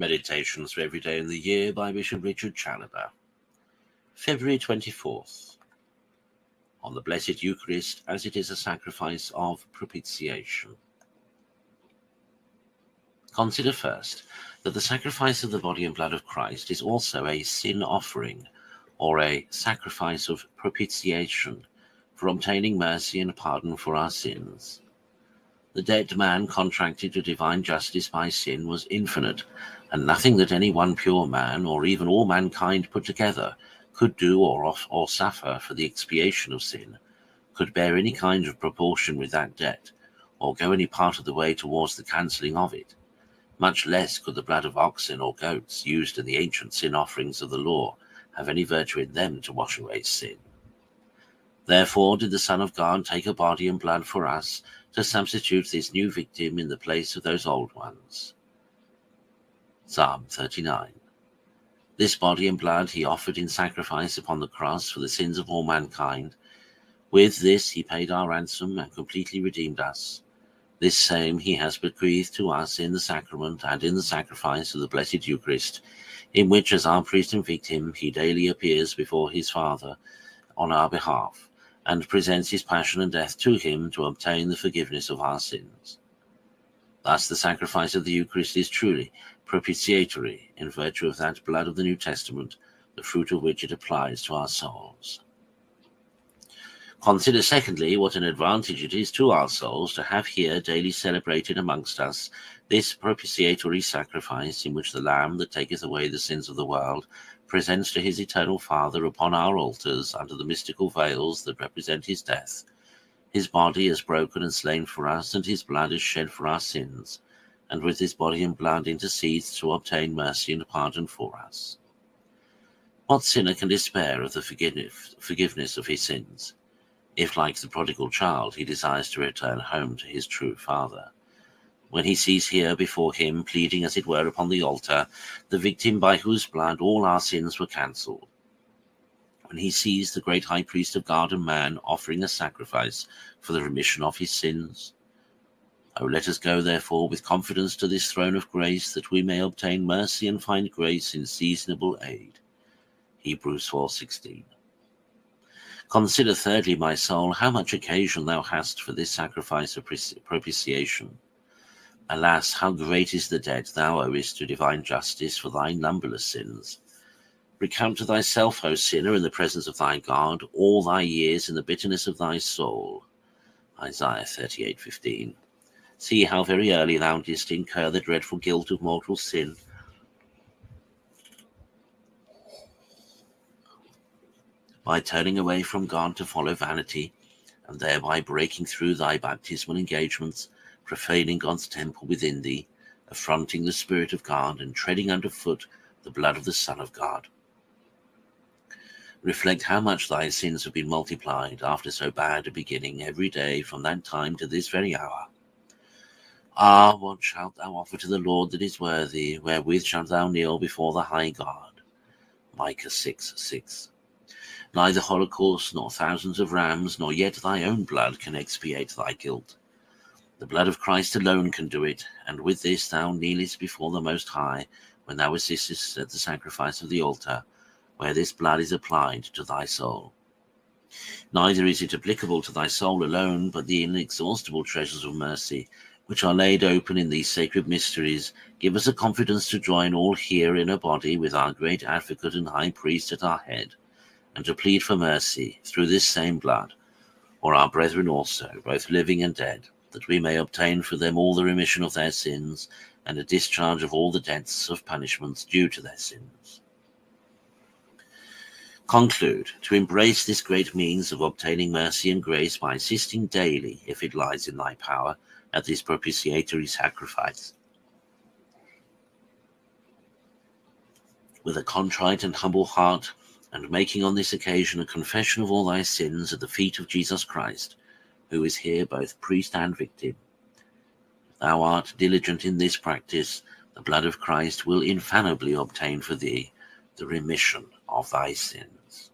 Meditations for every day in the year by Bishop Richard Challoner. February 24th. On the Blessed Eucharist as it is a sacrifice of propitiation. Consider first that the sacrifice of the body and blood of Christ is also a sin offering, or a sacrifice of propitiation, for obtaining mercy and pardon for our sins. The dead man contracted to divine justice by sin was infinite, and nothing that any one pure man, or even all mankind put together, could do or suffer for the expiation of sin, could bear any kind of proportion with that debt, or go any part of the way towards the cancelling of it. Much less could the blood of oxen or goats, used in the ancient sin offerings of the law, have any virtue in them to wash away sin. Therefore did the Son of God take a body and blood for us, to substitute this new victim in the place of those old ones. Psalm 39. This body and blood he offered in sacrifice upon the cross for the sins of all mankind. With this he paid our ransom and completely redeemed us. This same he has bequeathed to us in the sacrament and in the sacrifice of the Blessed Eucharist, in which as our priest and victim he daily appears before his Father on our behalf, and presents his passion and death to him to obtain the forgiveness of our sins. Thus the sacrifice of the Eucharist is truly propitiatory in virtue of that blood of the New Testament, the fruit of which it applies to our souls. Consider secondly what an advantage it is to our souls to have here daily celebrated amongst us this propitiatory sacrifice, in which the Lamb that taketh away the sins of the world presents to his eternal Father upon our altars under the mystical veils that represent his death. His body is broken and slain for us, and his blood is shed for our sins, and with his body and blood intercedes to obtain mercy and pardon for us. What sinner can despair of the forgiveness of his sins, if, like the prodigal child, he desires to return home to his true Father? When he sees here before him, pleading as it were upon the altar, the victim by whose blood all our sins were cancelled. When he sees the great high priest of God and man offering a sacrifice for the remission of his sins. Oh, let us go, therefore, with confidence to this throne of grace, that we may obtain mercy and find grace in seasonable aid. Hebrews 4:16. Consider thirdly, my soul, how much occasion thou hast for this sacrifice of propitiation. Alas, how great is the debt thou owest to divine justice for thy numberless sins. Recount to thyself, O sinner, in the presence of thy God, all thy years in the bitterness of thy soul. Isaiah 38:15. See how very early thou didst incur the dreadful guilt of mortal sin. By turning away from God to follow vanity, and thereby breaking through thy baptismal engagements, profaning God's temple within thee, affronting the Spirit of God, and treading underfoot the blood of the Son of God. Reflect how much thy sins have been multiplied after so bad a beginning every day from that time to this very hour. Ah, what shalt thou offer to the Lord that is worthy? Wherewith shalt thou kneel before the high God? Micah 6:6. Neither holocaust, nor thousands of rams, nor yet thy own blood can expiate thy guilt. The blood of Christ alone can do it, and with this thou kneelest before the Most High, when thou assistest at the sacrifice of the altar, where this blood is applied to thy soul. Neither is it applicable to thy soul alone, but the inexhaustible treasures of mercy, which are laid open in these sacred mysteries, give us a confidence to join all here in a body with our great advocate and high priest at our head, and to plead for mercy through this same blood, for our brethren also, both living and dead, that we may obtain for them all the remission of their sins, and a discharge of all the debts of punishments due to their sins. Conclude to embrace this great means of obtaining mercy and grace by assisting daily, if it lies in thy power, at this propitiatory sacrifice. With a contrite and humble heart, and making on this occasion a confession of all thy sins at the feet of Jesus Christ, who is here both priest and victim. If thou art diligent in this practice, the blood of Christ will infallibly obtain for thee the remission of thy sins.